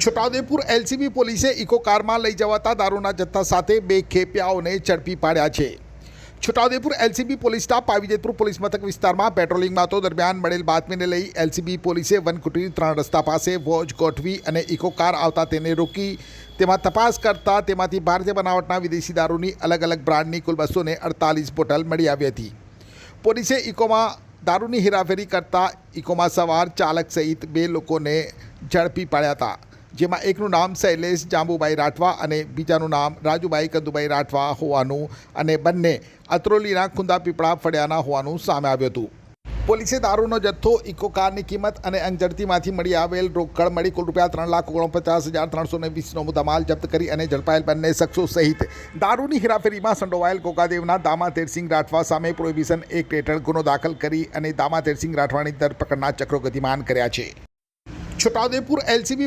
Chhota Udepur LCB પોલીસે eco કારમાં લઈ જવાતા દારૂના જથ્થા સાથે બે ખેપિયાઓને ઝડપી પાડ્યા છે। Chhota Udepur LCB police staff Pavijetpur police મથક વિસ્તારમાં પેટ્રોલિંગમાં હતો દરમિયાન મળેલ બાતમીને લઈ એલસીબી પોલીસે વનકુટીર 3 રસ્તા પાસે વોચ ગોઠવી અને ઇકો કાર આવતા તેને રોકી તેમાં તપાસ કરતા તેમાંથી ભારતીય બનાવટના વિદેશી દારૂની અલગ અલગ બ્રાન્ડની કુલ 248 બોટલ મળી આવી હતી। પોલીસે ઇકોમાં દારૂની હેરાફેરી કરતા ઇકોમાં સવાર ચાલક સહિત બે લોકોને ઝડપી પાડ્યા હતા, જેમાં એકનું નામ શૈલેષ જાંબુભાઈ રાઠવા અને બીજાનું નામ રાજુભાઈ કંદુભાઈ રાઠવા હોવાનું અને બંને અતરોલીના ખુંદા પીપળા ફળિયાના હોવાનું સામે આવ્યું હતું। પોલીસે દારૂનો જથ્થો, ઇકો કારની કિંમત અને અંજરતીમાંથી મળી આવેલ રોકડ મળી કુલ ₹3,49,320નો મુદ્દામાલ જપ્ત કરી અને ઝડપાયેલ બંને શખ્સો સહિત દારૂની હેરાફેરીમાં સંડોવાયેલ ગોગાદેવના દામા તેરસિંહ રાઠવા સામે પ્રોહિબિશન એક્ટ હેઠળ ગુનો દાખલ કરી અને દામા તેરસિંહ રાઠવાની ધરપકડના ચક્રો ગતિમાન કર્યા છે। છોટાઉદેપુર એલસીબી